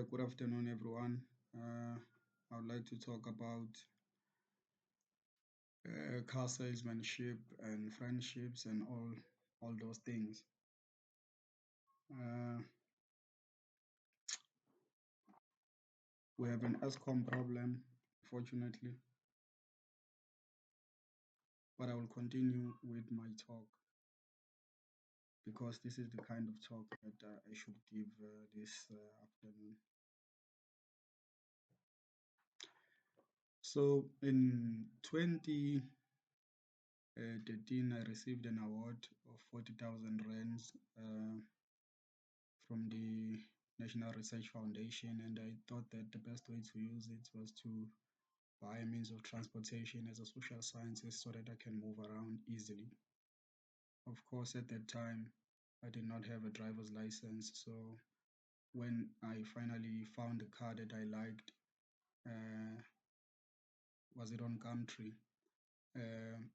Good afternoon, everyone. I would like to talk about car salesmanship and friendships and all those things. Uh, we have an ESCOM problem, fortunately, but I will continue with my talk because this is the kind of talk that I should give this afternoon. So in 2013, I received an award of 40,000 rands. From the National Research Foundation, and I thought that the best way to use it was to buy a means of transportation as a social scientist so that I can move around easily. Of course, at that time, I did not have a driver's license, so when I finally found a car that I liked, uh, was it on Gumtree?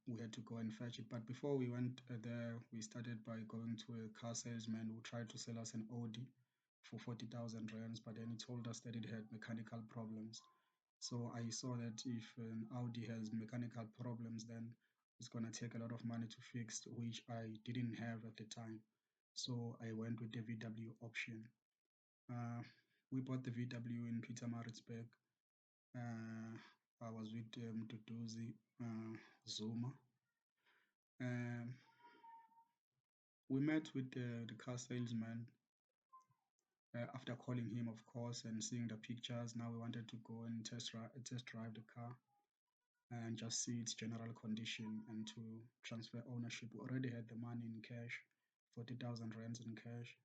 We had to go and fetch it. But before we went there, we started by going to a car salesman who tried to sell us an Audi for 40,000 rands, but then he told us that it had mechanical problems. So I saw that if an Audi has mechanical problems, then it's going to take a lot of money to fix, which I didn't have at the time. So I went with the VW option. Uh, we bought the VW in Pietermaritzburg. Uh, I was with Duduzi Zuma. Um, we met with the car salesman after calling him, of course, and seeing the pictures. Now we wanted to go and test drive the car and just see its general condition and to transfer ownership. We already had the money in cash, 40,000 rands in cash,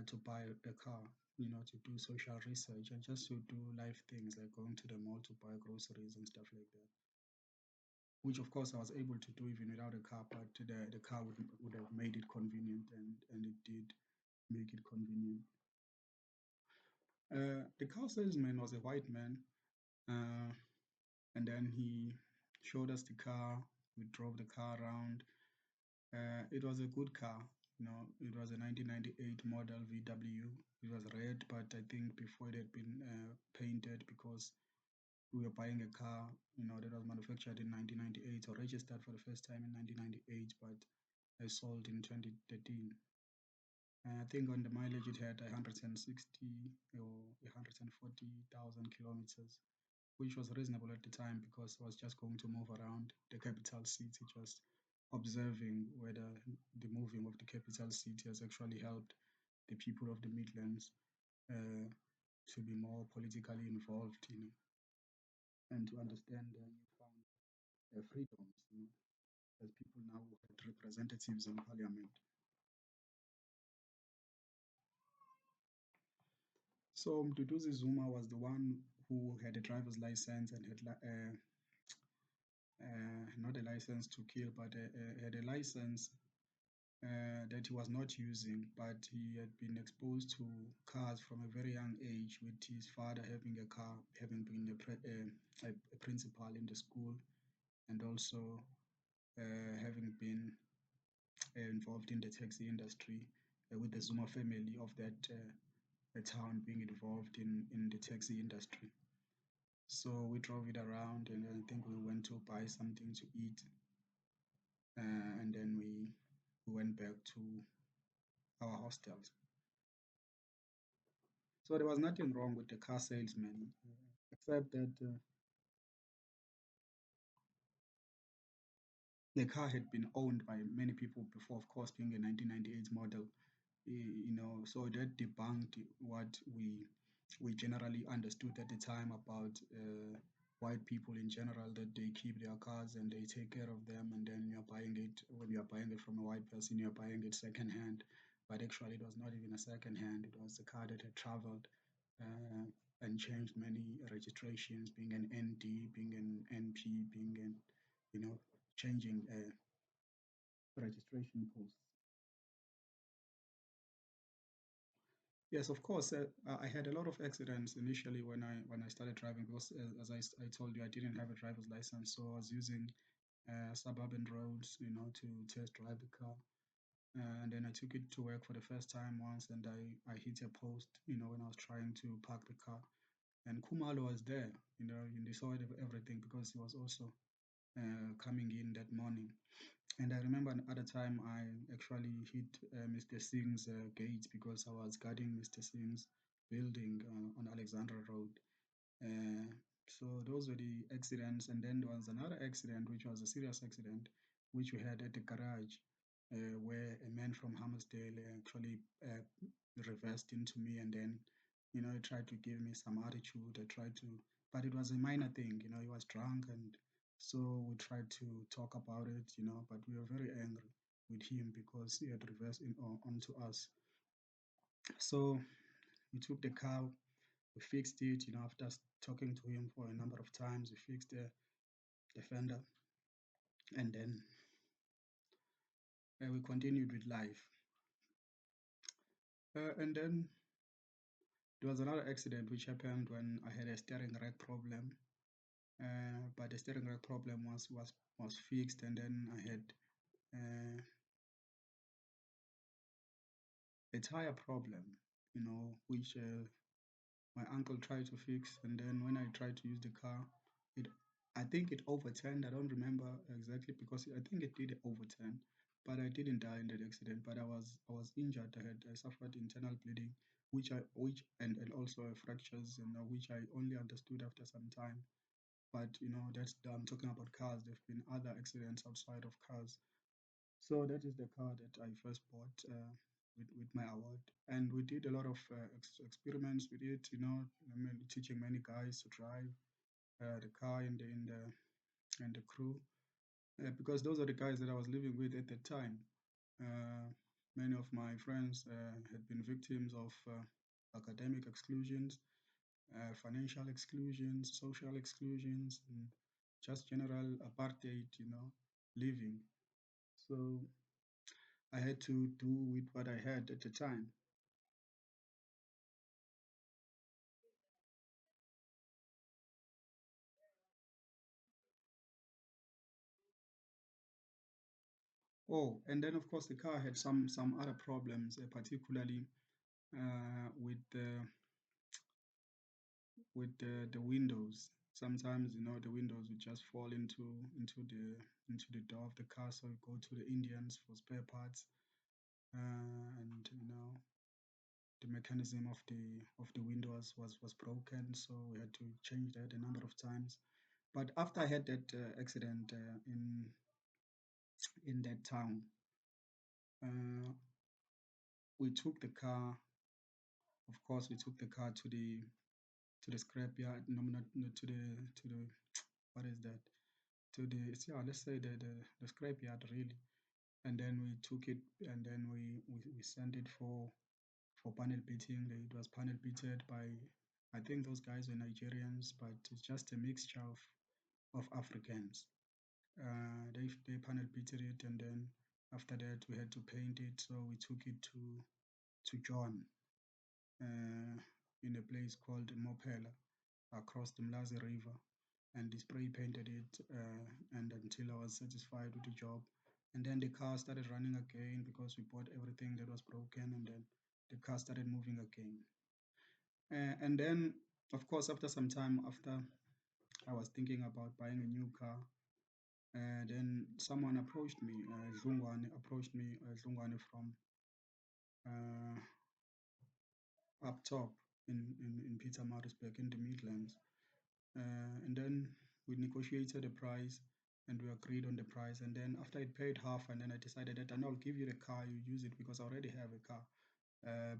to buy a car, to do social research and just to do life things like going to the mall to buy groceries and stuff like that. Which, of course, I was able to do even without a car, but the car would have made it convenient, and it did make it convenient. The car salesman was a white man, uh, and then he showed us the car. We drove the car around. It was a good car. It was a 1998 model VW. It was red, but I think before it had been painted because we were buying a car, that was manufactured in 1998 or registered for the first time in 1998, but sold in 2013. I think on the mileage it had 160 or 140,000 kilometers, which was reasonable at the time because I was just going to move around the capital city, just observing whether the moving of the capital city has actually helped the people of the Midlands uh, to be more politically involved, and to understand their newfound freedoms, as people now had representatives in parliament. So Mduduzi Zuma was the one who had a driver's license and had not a license to kill, but had a license that he was not using, but he had been exposed to cars from a very young age, with his father having a car, having been a principal in the school, and also having been involved in the taxi industry with the Zuma family of that town being involved in the taxi industry. So we drove it around, and I think we went to buy something to eat, and then we went back to our hostels. So there was nothing wrong with the car salesman, except that the car had been owned by many people before, of course, being a 1998 model. So that debunked what we generally understood at the time about white people in general, that they keep their cars and they take care of them, and then you're buying it. When you're buying it from a white person, you're buying it second hand, but actually it was not even a second hand. It was a car that had traveled uh, and changed many registrations, being an ND, being an NP, being an, changing registration posts. Yes, of course. I had a lot of accidents initially when I started driving because, as I told you, I didn't have a driver's license, so I was using suburban roads, to test drive the car. And then I took it to work for the first time once, and I hit a post, when I was trying to park the car. And Kumalo was there, and he saw everything because he was also coming in that morning. And I remember another time I actually hit Mr. Singh's gate because I was guarding Mr. Singh's building on Alexandra Road. Uh, so those were the accidents. And then there was another accident, which was a serious accident, which we had at the garage, where a man from Hammersdale actually reversed into me, and then, he tried to give me some attitude. I tried to, but it was a minor thing. He was drunk, and so we tried to talk about it. But we were very angry with him because he had reversed onto us. So we took the car, we fixed it. After talking to him for a number of times, we fixed the fender, and then we continued with life. And then there was another accident which happened when I had a steering rack problem. But the steering rack problem was fixed, and then I had uh, a tire problem, which my uncle tried to fix. And then when I tried to use the car, it I think it overturned. I don't remember exactly because I think it did overturn, but I didn't die in that accident. But I was injured. I suffered internal bleeding, which and also fractures, which I only understood after some time. But that's I'm talking about cars. There've been other accidents outside of cars. So that is the car that I first bought with my award, and we did a lot of experiments with it. Teaching many guys to drive the car and the crew, because those are the guys that I was living with at the time. Uh, Many of my friends had been victims of academic exclusions, financial exclusions, social exclusions, and just general apartheid. Living. So I had to do with what I had at the time. Oh, and then of course the car had some other problems, particularly with the windows. Sometimes the windows would just fall into the door of the car, so we go to the Indians for spare parts, and the mechanism of the window was broken, so we had to change that a number of times. But after I had that accident in that town, uh, we took the car. Of course, we took the car to the scrap yard. No, not to the what is that? To the yeah, let's say the scrap yard really. And then we took it, and then we sent it for panel beating. It was panel beated by, I think those guys were Nigerians, but it's just a mixture of Africans. They panel beated it, and then after that we had to paint it. So we took it to John, uh, in a place called Mopela, across the Mlazi River, and he spray painted it, and until I was satisfied with the job. And then the car started running again because we bought everything that was broken, and then the car started moving again. And then, of course, after some time, after I was thinking about buying a new car, then someone approached me, Zungwane from uh, up top in Pietermaritzburg in the Midlands. And then we negotiated a price, and we agreed on the price. And then after I paid half, and then I decided that, and I'll give you the car, you use it because I already have a car.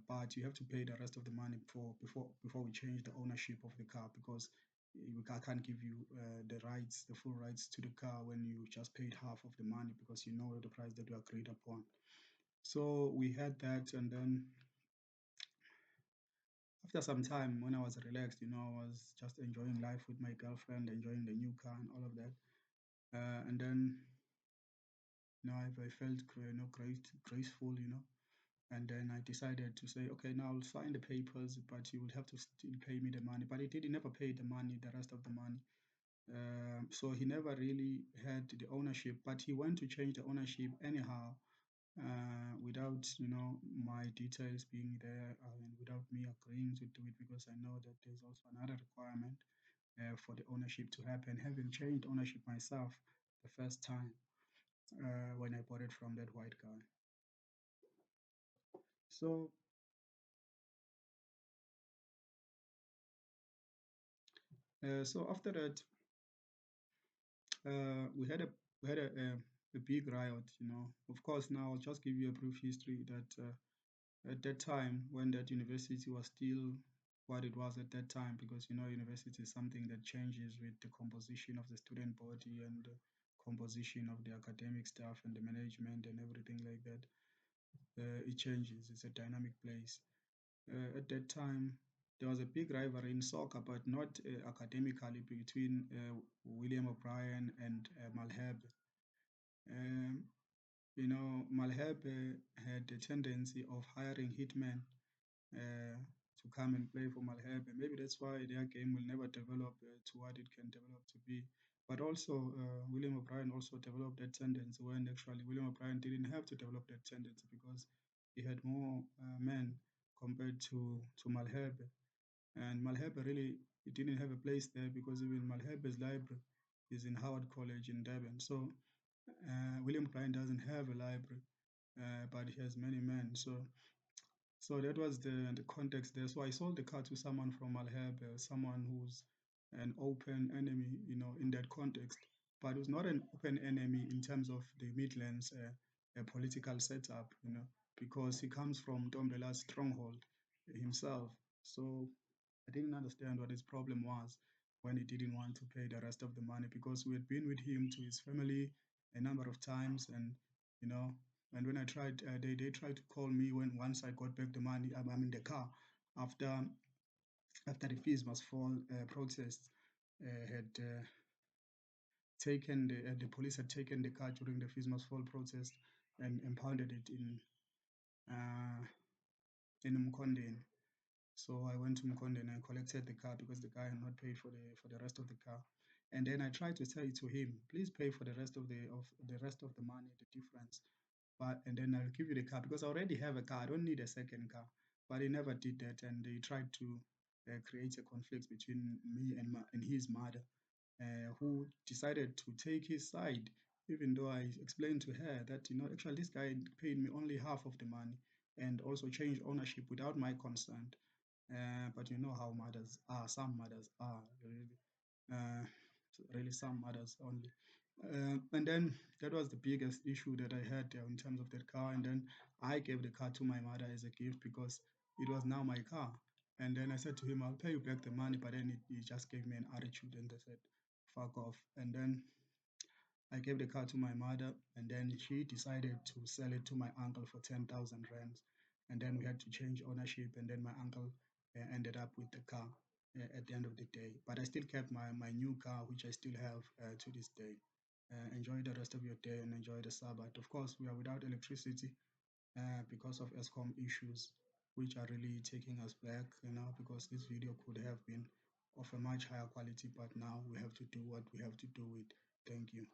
But you have to pay the rest of the money before we change the ownership of the car, because I can't give you the full rights to the car when you just paid half of the money, because you know the price that we agreed upon. So we had that, and then after some time, when I was relaxed, I was just enjoying life with my girlfriend, enjoying the new car and all of that. And then, I felt graceful, and then I decided to say, okay, now I'll sign the papers, but you would have to still pay me the money. But he never paid the money, the rest of the money. So he never really had the ownership, but he went to change the ownership anyhow. without my details being there, and without me agreeing to do it, because I know that there's also another requirement for the ownership to happen. Having changed ownership myself the first time when I bought it from that white guy. So so after that, we had a big riot. Of course, now I'll just give you a brief history that at that time, when that university was still what it was at that time, because university is something that changes with the composition of the student body and the composition of the academic staff and the management and everything like that. It changes. It's a dynamic place. At that time, there was a big rivalry in soccer, but not academically, between William O'Brien and Malherbe. Um, Malherbe had a tendency of hiring hitmen to come and play for Malherbe. Maybe that's why their game will never develop to what it can develop to be. But also, William O'Brien also developed that tendency when actually William O'Brien didn't have to develop that tendency because he had more men compared to Malherbe. And Malherbe really he didn't have a place there because even Malherbe's library is in Howard College in Durban. So William O'Brien doesn't have a library, but he has many men. So that was the context there. So I sold the car to someone from Malherbe, someone who's an open enemy, in that context. But it was not an open enemy in terms of the Midlands political setup, because he comes from Dombela's stronghold himself. So I didn't understand what his problem was when he didn't want to pay the rest of the money, because we had been with him to his family a number of times, and you know and when I tried, they tried to call me when once I got back the money. I'm in the car after the fees must fall protest had taken the police had taken the car during the fees must fall protest and impounded it uh, in Mkondeni. So I went to Mkonde and I collected the car because the guy had not paid for the rest of the car. And then I tried to say to him, please pay for the rest of the rest of the money, the difference. But and then I'll give you the car because I already have a car. I don't need a second car. But he never did that, and he tried to create a conflict between me and his mother, who decided to take his side, even though I explained to her that actually this guy paid me only half of the money and also changed ownership without my consent. But you know how mothers are. Some mothers are really some mothers only. And then that was the biggest issue that I had in terms of that car. And then I gave the car to my mother as a gift because it was now my car. And then I said to him, I'll pay you back the money. But then he just gave me an attitude and they said, fuck off. And then I gave the car to my mother, and then she decided to sell it to my uncle for 10,000 rands. And then we had to change ownership, and then my uncle ended up with the car at the end of the day. But I still kept my new car, which I still have to this day. Enjoy the rest of your day and enjoy the Sabbath. Of course, we are without electricity because of ESCOM issues, which are really taking us back, because this video could have been of a much higher quality, but now we have to do what we have to do with. Thank you.